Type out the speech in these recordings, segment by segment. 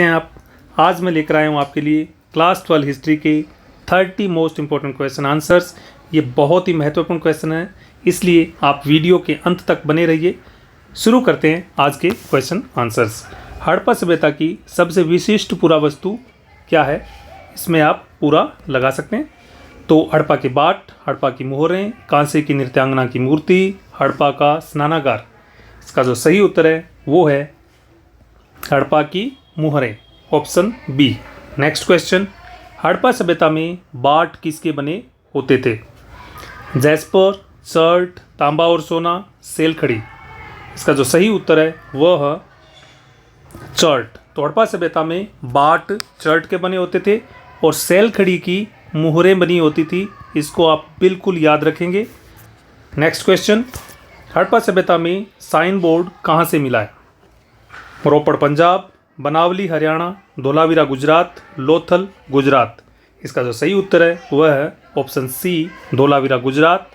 हैं आप। आज मैं लेकर आया हूँ आपके लिए क्लास 12 हिस्ट्री के 30 मोस्ट इंपॉर्टेंट क्वेश्चन आंसर्स। ये बहुत ही महत्वपूर्ण क्वेश्चन है, इसलिए आप वीडियो के अंत तक बने रहिए। शुरू करते हैं आज के क्वेश्चन आंसर्स। हड़प्पा सभ्यता की सबसे विशिष्ट पुरावस्तु क्या है? इसमें आप पूरा लगा सकते हैं। तो हड़प्पा के बाट, हड़प्पा की मोहरें, कांसे की नृत्यांगना की मूर्ति, हड़प्पा का स्नानागार। इसका जो सही उत्तर है वो है हड़प्पा की मोहरें, option B. Next question, Harappa सभ्यता में बाट किसके बने होते थे? जैस्पर, चर्ट, तांबा और सोना, सेलखड़ी। इसका जो सही उत्तर है वह चर्ट। तो हड़प्पा सभ्यता में बाट चर्ट के बने होते थे और सेलखड़ी की मुहरें बनी होती थी। इसको आप बिल्कुल याद रखेंगे। नेक्स्ट क्वेश्चन, हड़प्पा सभ्यता में साइन बोर्ड कहाँ से मिला है? रोपड़ पंजाब, बनावली हरियाणा, धोलावीरा गुजरात, लोथल गुजरात। इसका जो सही उत्तर है वह है ऑप्शन सी, धोलावीरा गुजरात।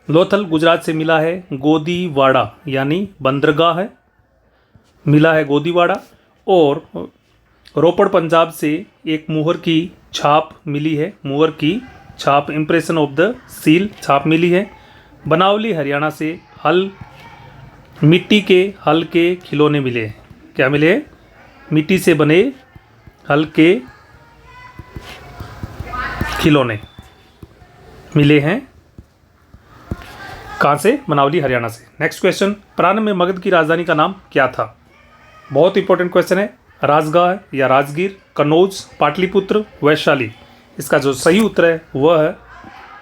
लोथल गुजरात से मिला है गोदीवाड़ा, यानी बंदरगाह है, मिला है गोदीवाड़ा। और रोपड़ पंजाब से एक मुहर की छाप मिली है, मुहर की छाप, इम्प्रेशन ऑफ द सील छाप मिली है। बनावली हरियाणा से मिट्टी के हल के खिलौने मिले हैं। क्या मिले? मिट्टी से बने हल के खिलौने मिले हैं। कहाँ से? बनावली हरियाणा से। नेक्स्ट क्वेश्चन, प्रारंभ में मगध की राजधानी का नाम क्या था? बहुत इंपॉर्टेंट क्वेश्चन है। राजगाह या राजगीर, कन्नौज, पाटलिपुत्र, वैशाली। इसका जो सही उत्तर है वह है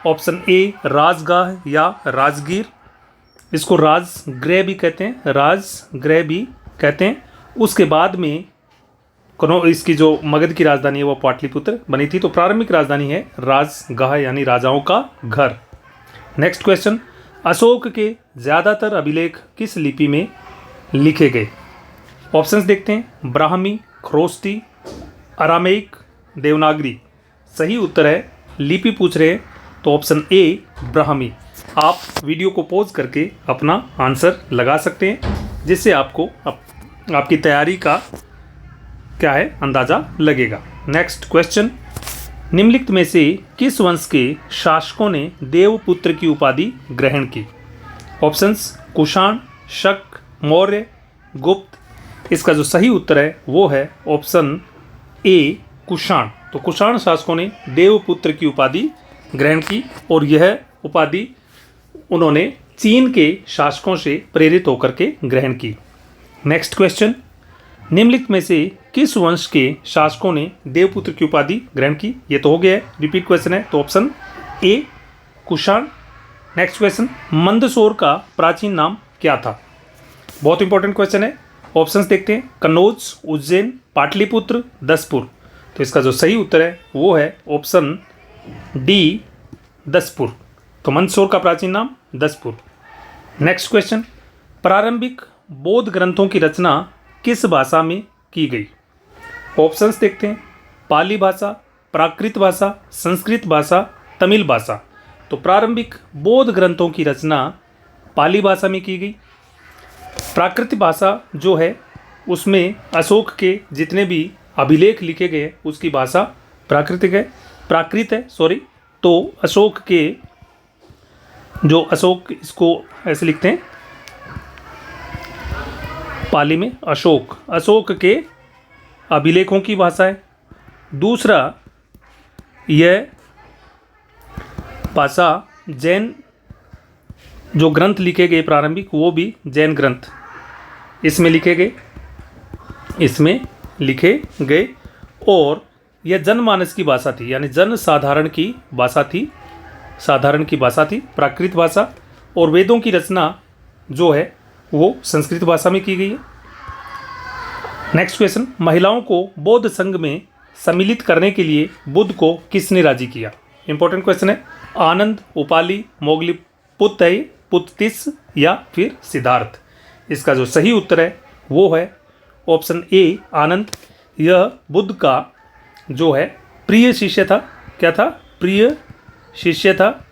ऑप्शन ए, राजगाह या राजगीर। इसको राजगृह भी कहते हैं, राजगृह भी कहते हैं। उसके बाद में इसकी जो मगध की राजधानी है वो पाटलिपुत्र बनी थी। तो प्रारंभिक राजधानी है राजगाह, यानी राजाओं का घर। नेक्स्ट क्वेश्चन, अशोक के ज़्यादातर अभिलेख किस लिपि में लिखे गए? ऑप्शंस देखते हैं। ब्राह्मी, ख्रोष्टी, अरामेइक, देवनागरी। सही उत्तर है, लिपि पूछ रहे हैं तो ऑप्शन ए, ब्राह्मी। आप वीडियो को पॉज करके अपना आंसर लगा सकते हैं, जिससे आपको आपकी तैयारी का क्या है अंदाज़ा लगेगा। नेक्स्ट क्वेश्चन, निम्नलिखित में से किस वंश के शासकों ने देवपुत्र की उपाधि ग्रहण की? ऑप्शंस, कुषाण, शक, मौर्य, गुप्त। इसका जो सही उत्तर है वो है ऑप्शन ए, कुषाण। तो कुषाण शासकों ने देवपुत्र की उपाधि ग्रहण की और यह उपाधि उन्होंने चीन के शासकों से प्रेरित होकर के ग्रहण की। नेक्स्ट क्वेश्चन, निम्नलिखित में से किस वंश के शासकों ने देवपुत्र की उपाधि ग्रहण की? ये तो हो गया है, रिपीट क्वेश्चन है, तो option A, Kushan. Next question, Mandsaur का प्राचीन नाम क्या था? बहुत इंपॉर्टेंट क्वेश्चन है। ऑप्शंस देखते हैं। कन्नौज, उज्जैन, पाटलिपुत्र, दसपुर। तो इसका जो सही उत्तर है वो है ऑप्शन डी, दसपुर। तो मंदसौर का प्राचीन नाम दसपुर। नेक्स्ट क्वेश्चन, प्रारंभिक बौद्ध ग्रंथों की रचना किस भाषा में की गई? ऑप्शंस देखते हैं। पाली भाषा, प्राकृत भाषा, संस्कृत भाषा, तमिल भाषा। तो प्रारंभिक बौद्ध ग्रंथों की रचना पाली भाषा में की गई। प्राकृत भाषा जो है उसमें अशोक के जितने भी अभिलेख लिखे गए उसकी भाषा प्राकृत है। तो अशोक के जो अशोक, इसको ऐसे लिखते हैं पाली में, अशोक के अभिलेखों की भाषा है। दूसरा, यह भाषा जैन जो ग्रंथ लिखे गए प्रारंभिक, वो भी जैन ग्रंथ इसमें लिखे गए। और यह जनमानस की भाषा थी, यानी जन साधारण की भाषा थी, प्राकृत भाषा। और वेदों की रचना जो है वो संस्कृत भाषा में की गई है। नेक्स्ट क्वेश्चन, महिलाओं को बौद्ध संघ में सम्मिलित करने के लिए बुद्ध को किसने राजी किया? इंपॉर्टेंट क्वेश्चन है। आनंद, उपाली, पुत्तिस या फिर सिद्धार्थ। इसका जो सही उत्तर है वो है ऑप्शन ए, आनंद। यह बुद्ध का जो है प्रिय शिष्य था। क्या था? प्रिय शिष्य था।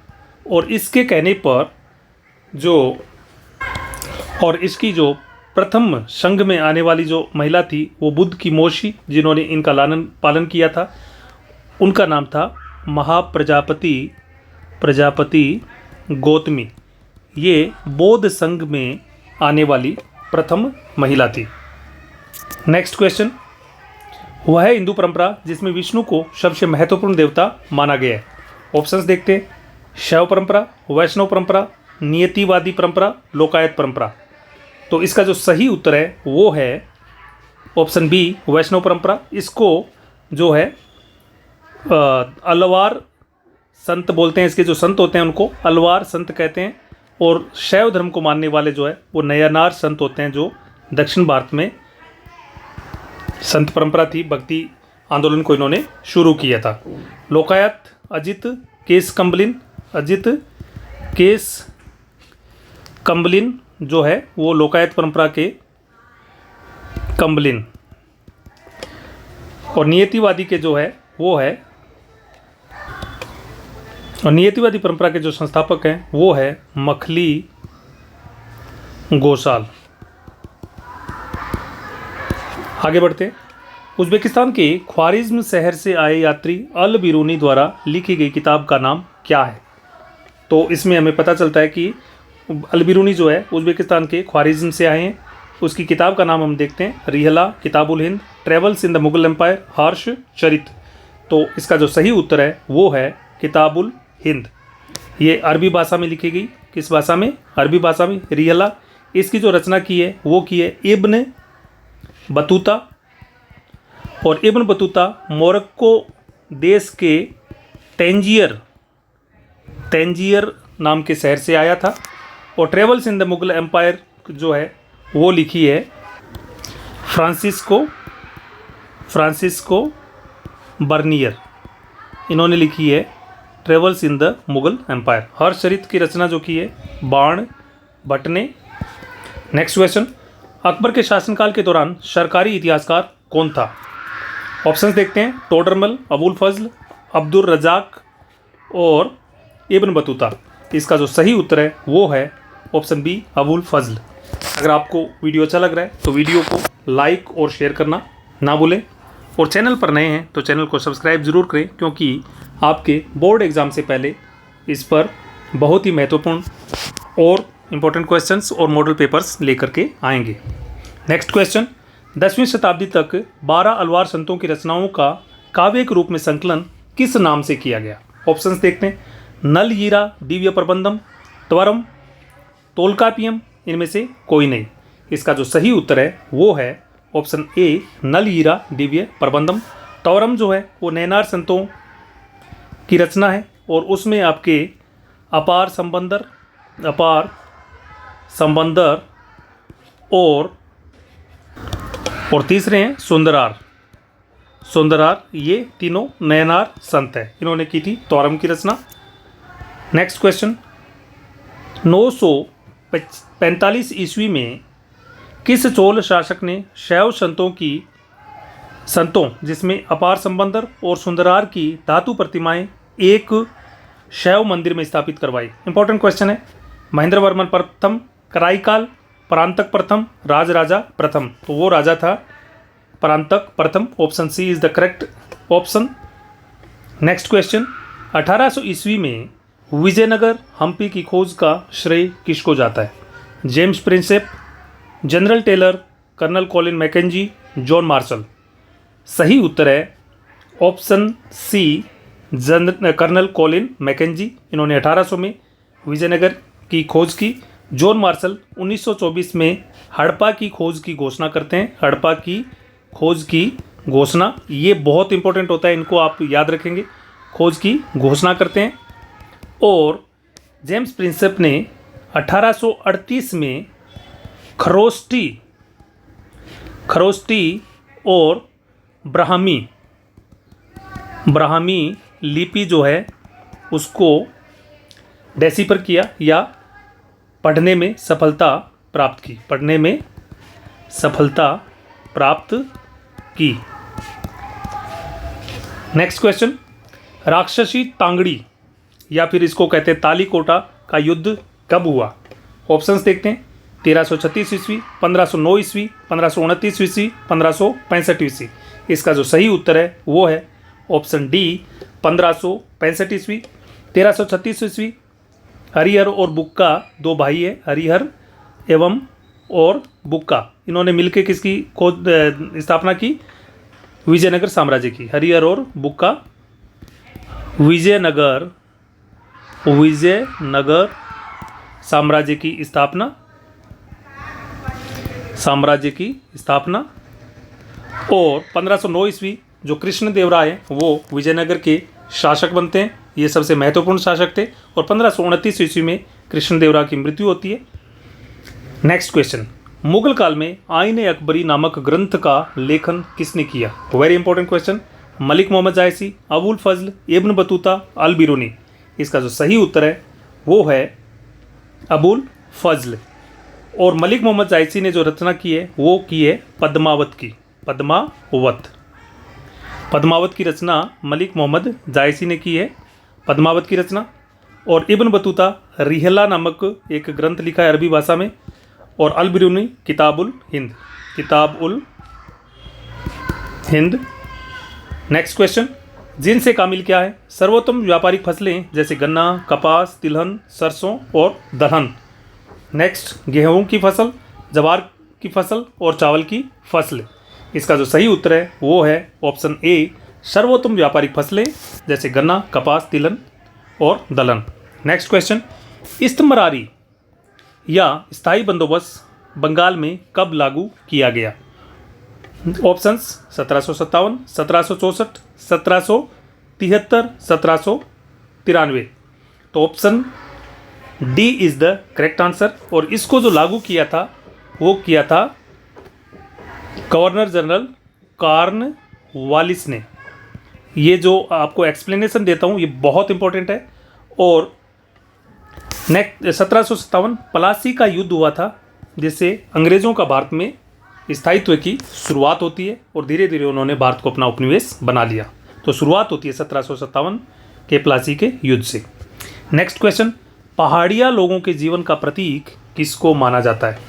और इसके कहने पर इसकी जो प्रथम संघ में आने वाली जो महिला थी वो बुद्ध की मौसी, जिन्होंने इनका लालन पालन किया था। उनका नाम था प्रजापति गौतमी। ये बौद्ध संघ में आने वाली प्रथम महिला थी। नेक्स्ट क्वेश्चन, वह है हिंदू परंपरा जिसमें विष्णु को सबसे महत्वपूर्ण देवता माना गया है। ऑप्शंस देखते हैं, शैव परंपरा, वैष्णव परंपरा, नियतिवादी परंपरा, लोकायत परंपरा। तो इसका जो सही उत्तर है वो है ऑप्शन बी, वैष्णव परंपरा। इसको जो है अलवार संत बोलते हैं, इसके जो संत होते हैं उनको अलवार संत कहते हैं। और शैव धर्म को मानने वाले जो है वो नयनार संत होते हैं, जो दक्षिण भारत में संत परंपरा थी, भक्ति आंदोलन को इन्होंने शुरू किया था। लोकायत अजित केस कंबलिन जो है वो लोकायत परंपरा के कंबलिन। और नियतिवादी के जो है वो है, और नियतिवादी परंपरा के जो संस्थापक हैं वो है मखली गोसाल। आगे बढ़ते, उज्बेकिस्तान के ख्वारिज्म शहर से आए यात्री अल बिरूनी द्वारा लिखी गई किताब का नाम क्या है। तो इसमें हमें पता चलता है कि अल बिरूनी जो है उज्बेकिस्तान के ख्वारिज्म से आए हैं। उसकी किताब का नाम हम देखते हैं, Rihla, Kitabul Hind, travels in the Mughal empire, Harsh Charit. तो इसका जो सही उत्तर है वो है किताबुल हिंद। ये अरबी भाषा में लिखी गई। किस भाषा में? अरबी भाषा में। रिहला इसकी जो रचना की है वो की है इब्न बतूता। और इब्न बतूता मोरक्को देश के तंजियर नाम के शहर से आया था। और travels in the Mughal empire जो है वो लिखी है फ्रांसिस्को बर्नियर, इन्होंने लिखी है travels in the Mughal empire. Harshacharita की रचना जो की है बाण भट्ट ने। नेक्स्ट क्वेश्चन, अकबर के शासनकाल के दौरान सरकारी इतिहासकार कौन था। ऑप्शंस देखते हैं, टोडरमल, अबुल फजल, अब्दुल रजाक और इब्न बतूता। इसका जो सही उत्तर है वो है ऑप्शन बी, अबुल फजल। अगर आपको वीडियो अच्छा लग रहा है तो वीडियो को लाइक और शेयर करना ना भूलें। और चैनल पर नए हैं तो चैनल को सब्सक्राइब ज़रूर करें, क्योंकि आपके बोर्ड एग्ज़ाम से पहले इस पर बहुत ही महत्वपूर्ण और इम्पोर्टेंट क्वेश्चंस और मॉडल पेपर्स लेकर के आएंगे। नेक्स्ट क्वेश्चन, 10वीं शताब्दी तक 12 अलवार संतों की रचनाओं का काव्य के रूप में संकलन किस नाम से किया गया। ऑप्शंस देखते हैं, नल यीरा दिव्य प्रबंधम, त्वरम, तोलकापियम, इनमें से कोई नहीं। इसका जो सही उत्तर है वो है ऑप्शन ए, नल यीरा दिव्य प्रबंधम। त्वरम जो है वो नैनार संतों की रचना है और उसमें आपके अपार संबंदर और तीसरे हैं सुंदरार। ये तीनों नयनार संत हैं, इन्होंने की थी त्वरम की रचना। नेक्स्ट क्वेश्चन, 945 ईस्वी में किस चोल शासक ने शैव संतों जिसमें अपार संबंदर और सुंदरार की धातु प्रतिमाएं एक शैव मंदिर में स्थापित करवाई। इंपॉर्टेंट क्वेश्चन है। महेंद्र वर्मन प्रथम, कराईकाल, परांतक प्रथम, राजराजा प्रथम। तो वो राजा था परांतक प्रथम। Option C is the correct option. Next question, 1800 ईस्वी में विजयनगर हम्पी की खोज का श्रेय किसको जाता है। James Prinsep, general Taylor, colonel Colin Mackenzie, John Marshall. सही उत्तर है option C, colonel Colin Mackenzie. इन्होंने 1800 में विजयनगर की खोज की। जॉन मार्शल 1924 में हड़प्पा की खोज की घोषणा करते हैं। हड़प्पा की खोज की घोषणा, ये बहुत इंपॉर्टेंट होता है, इनको आप याद रखेंगे। खोज की घोषणा करते हैं। और जेम्स प्रिंसेप ने 1838 में खरोष्टी और ब्राह्मी लिपि जो है उसको डेसिफर किया या पढ़ने में सफलता प्राप्त की। नेक्स्ट क्वेश्चन, राक्षसी तांगड़ी या फिर इसको कहते हैं तालीकोटा का युद्ध कब हुआ। ऑप्शंस देखते हैं, 1336 ईस्वी, 1509 ईस्वी, 1529 ईस्वी, 1565 ईस्वी। इसका जो सही उत्तर है वो है ऑप्शन डी 1565 ईस्वी। 1336 ईस्वी हरिहर और बुक्का दो भाई है, हरिहर एवं और बुक्का, इन्होंने मिलकर किसकी खोज स्थापना की? विजयनगर साम्राज्य की। हरिहर और बुक्का विजयनगर साम्राज्य की स्थापना। और 1509 ईस्वी जो कृष्णदेवराय हैं वो विजयनगर के शासक बनते हैं, ये सबसे महत्वपूर्ण शासक थे। और 1529 ईस्वी में कृष्णदेवराय की मृत्यु होती है। नेक्स्ट क्वेश्चन, मुगल काल में आईन अकबरी नामक ग्रंथ का लेखन किसने किया? Very important question. Malik Mohammad Jayasi, Abul Fazl, Ibn Battuta, Al Biruni. इसका जो सही उत्तर है वो है अबुल फजल। और मलिक मोहम्मद जायसी ने जो रचना की है वो की है पद्मावत की। पद्मावत की रचना मलिक मोहम्मद जायसी ने की है, पद्मावत की रचना। और इब्न बतूता रिहला नामक एक ग्रंथ लिखा है अरबी भाषा में। और अल बिरूनी किताबुल हिंद। नेक्स्ट क्वेश्चन, जिनसे कामिल क्या है? सर्वोत्तम व्यापारिक फसलें जैसे गन्ना, कपास, तिलहन, सरसों और दलहन। नेक्स्ट, गेहूं की फसल, जवार की फसल और चावल की फसल। इसका जो सही उत्तर है वो है ऑप्शन ए सर्वोत्तम व्यापारिक फसलें जैसे गन्ना, कपास, तिलहन और दलहन। नेक्स्ट क्वेश्चन, इस्तमरारी या स्थायी बंदोबस्त बंगाल में कब लागू किया गया? ऑप्शंस 1757, 1764, 1773, 1793। तो option D is the correct answer. और इसको जो लागू किया था वो किया था गवर्नर जनरल कॉर्नवालिस ने। ये जो आपको एक्सप्लेनेशन देता हूँ ये बहुत इंपॉर्टेंट है। और नेक्स्ट 1757 प्लासी का युद्ध हुआ था, जिससे अंग्रेज़ों का भारत में स्थायित्व की शुरुआत होती है और धीरे धीरे उन्होंने भारत को अपना उपनिवेश बना लिया। तो शुरुआत होती है 1757 के प्लासी के युद्ध से। नेक्स्ट क्वेश्चन, पहाड़िया लोगों के जीवन का प्रतीक किसको माना जाता है?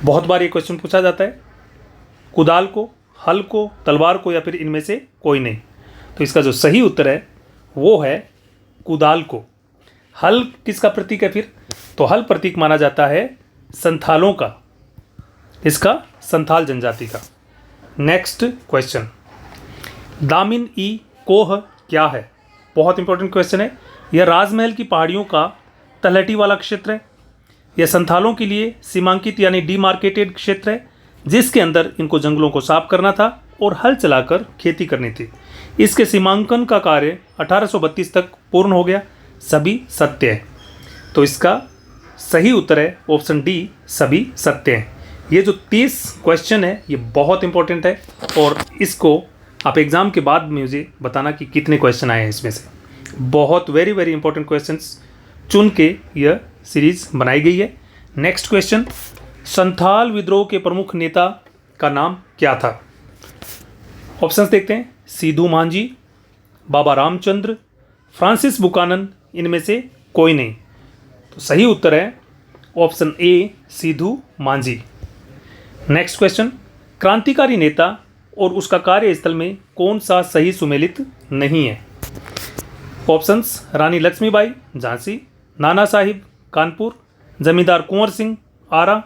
बहुत बार ये क्वेश्चन पूछा जाता है। कुदाल को, हल को, तलवार को या फिर इनमें से कोई नहीं। तो इसका जो सही उत्तर है वो है कुदाल को। हल किसका प्रतीक है फिर? तो हल प्रतीक माना जाता है संथालों का, इसका संथाल जनजाति का। नेक्स्ट क्वेश्चन, दामिन ई कोह क्या है? बहुत इंपॉर्टेंट क्वेश्चन है। यह राजमहल की पहाड़ियों का तलहटी वाला क्षेत्र है। यह संथालों के लिए सीमांकित यानी डीमार्केटेड क्षेत्र है, जिसके अंदर इनको जंगलों को साफ करना था और हल चलाकर खेती करनी थी। इसके सीमांकन का कार्य 1832 तक पूर्ण हो गया। सभी सत्य है। तो इसका सही उत्तर है ऑप्शन डी, सभी सत्य हैं। ये जो 30 क्वेश्चन है ये बहुत इंपॉर्टेंट है और इसको आप एग्ज़ाम के बाद मुझे बताना कि कितने क्वेश्चन आए हैं इसमें से। बहुत वेरी वेरी इंपॉर्टेंट क्वेश्चंस चुन के यह सीरीज बनाई गई है। नेक्स्ट क्वेश्चन, संथाल विद्रोह के प्रमुख नेता का नाम क्या था? ऑप्शंस देखते हैं। सीधू मांझी, बाबा रामचंद्र, फ्रांसिस बुकानन, इनमें से कोई नहीं। तो सही उत्तर है option A, सीधू Manjhi. Next question, क्रांतिकारी नेता और उसका कार्यस्थल में कौन सा सही सुमेलित नहीं है? ऑप्शंस रानी लक्ष्मीबाई झांसी, नाना साहिब कानपुर, जमींदार कुंवर सिंह आरा,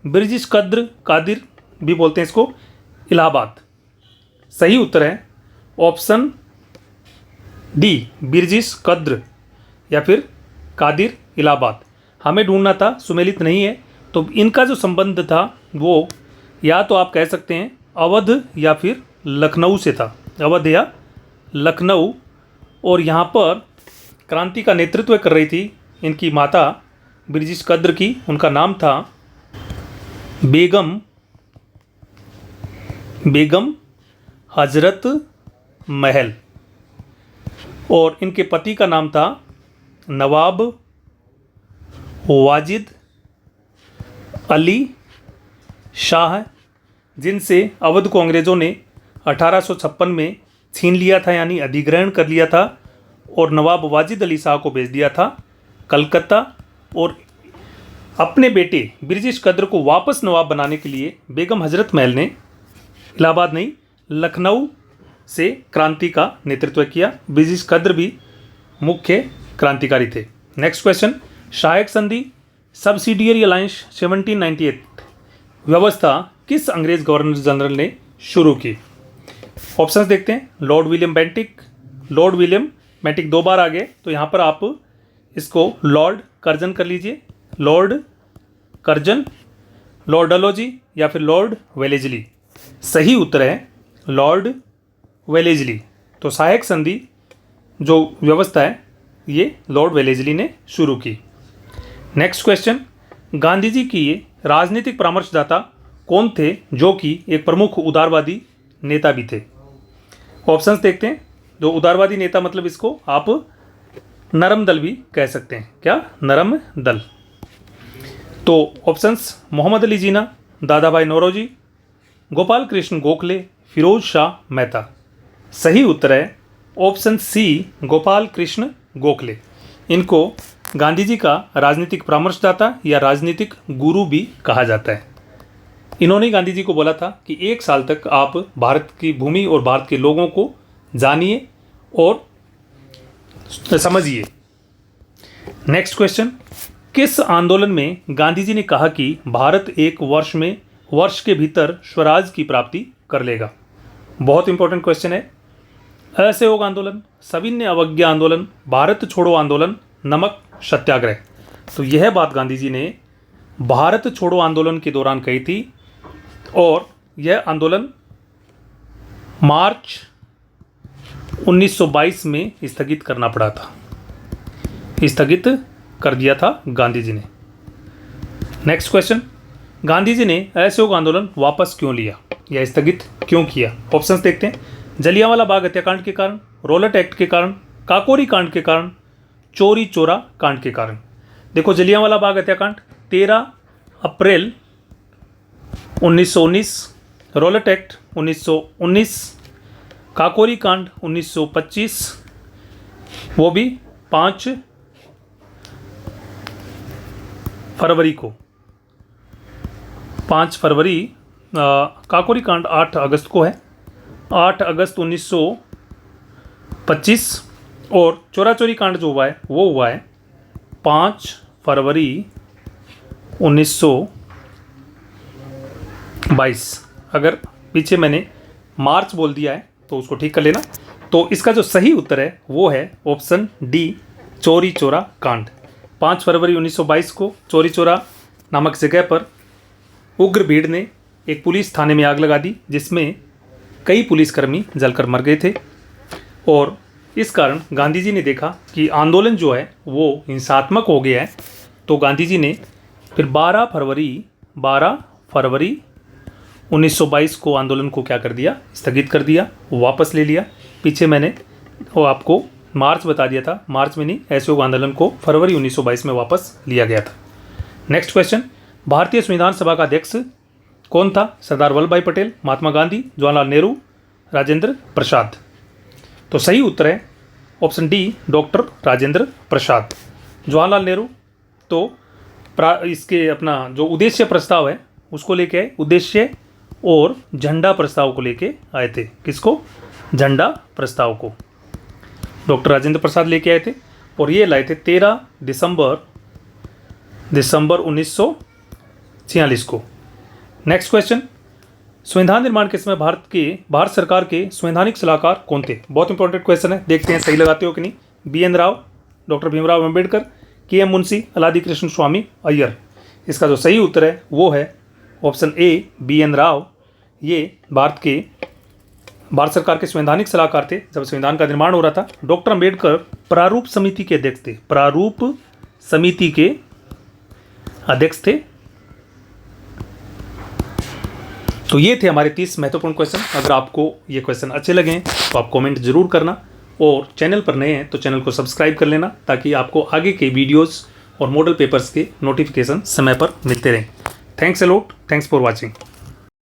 ब्रिटिश कादिर भी बोलते हैं इसको, इलाहाबाद। सही उत्तर है ऑप्शन डी, बिरजिश कद्र या फिर कादिर इलाहाबाद। हमें ढूंढना था, सुमेलित नहीं है। तो इनका जो संबंध था वो या तो आप कह सकते हैं अवध या फिर लखनऊ से था, अवध या लखनऊ। और यहाँ पर क्रांति का नेतृत्व कर रही थी इनकी माता बिरजिश कद्र की, उनका नाम था बेगम हजरत महल। और इनके पति का नाम था नवाब वाजिद अली शाह, जिनसे अवध को अंग्रेज़ों ने 1856 में छीन लिया था, यानी अधिग्रहण कर लिया था। और नवाब वाजिद अली शाह को भेज दिया था कलकत्ता। और अपने बेटे ब्रिजेश कद्र को वापस नवाब बनाने के लिए बेगम हजरत महल ने इलाहाबाद नहीं लखनऊ से क्रांति का नेतृत्व किया। ब्रिजेश कद्र भी मुख्य क्रांतिकारी थे। नेक्स्ट क्वेश्चन, सहायक संधि सब्सिडियरी अलायंस 1798 व्यवस्था किस अंग्रेज गवर्नर जनरल ने शुरू की? ऑप्शंस देखते हैं। लॉर्ड विलियम बेंटिक 2 बार आ गए, तो यहाँ पर आप इसको लॉर्ड कर्जन कर लीजिए, लॉर्ड कर्जन, लॉर्ड डलहौजी या फिर लॉर्ड वेलेजली। सही उत्तर है लॉर्ड वेलेजली। तो सहायक संधि जो व्यवस्था है ये लॉर्ड वेलेजली ने शुरू की। नेक्स्ट क्वेश्चन, गांधी जी की ये राजनीतिक परामर्शदाता कौन थे जो कि एक प्रमुख उदारवादी नेता भी थे? ऑप्शंस देखते हैं। जो उदारवादी नेता मतलब इसको आप नरम दल भी कह सकते हैं। क्या? नरम दल। तो ऑप्शंस मोहम्मद अली जीना, दादा भाई नौरोजी, गोपाल कृष्ण गोखले, फिरोज शाह मेहता। सही उत्तर है ऑप्शन सी गोपाल कृष्ण गोखले। इनको गांधी जी का राजनीतिक परामर्शदाता या राजनीतिक गुरु भी कहा जाता है। इन्होंने गांधी जी को बोला था कि 1 साल तक आप भारत की भूमि और भारत के लोगों को जानिए और समझिए। नेक्स्ट क्वेश्चन, किस आंदोलन में गांधी जी ने कहा कि भारत एक वर्ष के भीतर स्वराज की प्राप्ति कर लेगा? बहुत इंपॉर्टेंट क्वेश्चन है। असहयोग आंदोलन, सविनय अवज्ञा आंदोलन, भारत छोड़ो आंदोलन, नमक सत्याग्रह। तो यह बात गांधी जी ने भारत छोड़ो आंदोलन के दौरान कही थी और यह आंदोलन मार्च 1922 में स्थगित करना पड़ा था, स्थगित कर दिया था गांधी जी ने। नेक्स्ट क्वेश्चन, गांधी जी ने असहयोग आंदोलन वापस क्यों लिया या स्थगित क्यों किया? ऑप्शंस देखते हैं। जलियांवाला बाग हत्याकांड के कारण, रोलट एक्ट के कारण, काकोरी कांड के कारण, चोरी चोरा कांड के कारण। देखो, जलियांवाला बाग हत्याकांड 13 अप्रैल 1919, रोलट एक्ट 1919, काकोरी कांड 1925, वो भी 5 फरवरी को, 5 फरवरी। काकोरी कांड 8 अगस्त को है, 8 अगस्त 1925। और चोरा चोरी कांड जो हुआ है वो हुआ है 5 फरवरी 1922। अगर पीछे मैंने मार्च बोल दिया है तो उसको ठीक कर लेना। तो इसका जो सही उत्तर है वो है ऑप्शन डी, चोरी चोरा कांड। 5 फरवरी 1922 को चोरी चोरा नामक जगह पर उग्र भीड़ ने एक पुलिस थाने में आग लगा दी, जिसमें कई पुलिसकर्मी जलकर मर गए थे। और इस कारण गांधी जी ने देखा कि आंदोलन जो है वो हिंसात्मक हो गया है, तो गांधी जी ने फिर 12 फरवरी 1922 को आंदोलन को क्या कर दिया? स्थगित कर दिया, वापस ले लिया। पीछे मैंने वो आपको मार्च बता दिया था, मार्च में नहीं, असहयोग आंदोलन को फरवरी 1922 में वापस लिया गया था। नेक्स्ट क्वेश्चन, भारतीय संविधान सभा का अध्यक्ष कौन था? सरदार वल्लभ भाई पटेल, महात्मा गांधी, जवाहरलाल नेहरू, राजेंद्र प्रसाद। तो सही उत्तर है option D, doctor Rajendra Prasad. Jawaharlal Nehru तो इसके अपना जो उद्देश्य प्रस्ताव है उसको लेके आए, उद्देश्य और झंडा प्रस्ताव को लेके आए थे। किसको? झंडा प्रस्ताव को डॉक्टर राजेंद्र प्रसाद लेके आए थे और ये लाए थे 13 दिसंबर 1946 को। नेक्स्ट क्वेश्चन, संविधान निर्माण के समय भारत सरकार के संवैधानिक सलाहकार कौन थे? बहुत इंपॉर्टेंट क्वेश्चन है, देखते हैं सही लगाते हो कि नहीं। BN राव, डॉक्टर भीमराव अम्बेडकर, KM मुंशी, अलादी कृष्ण स्वामी अय्यर। इसका जो सही उत्तर है वो है ऑप्शन ए, BN राव। ये भारत सरकार के संवैधानिक सलाहकार थे जब संविधान का निर्माण हो रहा था। डॉक्टर अम्बेडकर प्रारूप समिति के अध्यक्ष थे, प्रारूप समिति के अध्यक्ष थे। तो ये थे हमारे 30 महत्वपूर्ण क्वेश्चन। अगर आपको ये क्वेश्चन अच्छे लगे तो आप कमेंट जरूर करना, और चैनल पर नए हैं तो चैनल को सब्सक्राइब कर लेना, ताकि आपको आगे के वीडियोस और मॉडल पेपर्स के नोटिफिकेशन समय पर मिलते रहें। Thanks a lot, thanks for watching.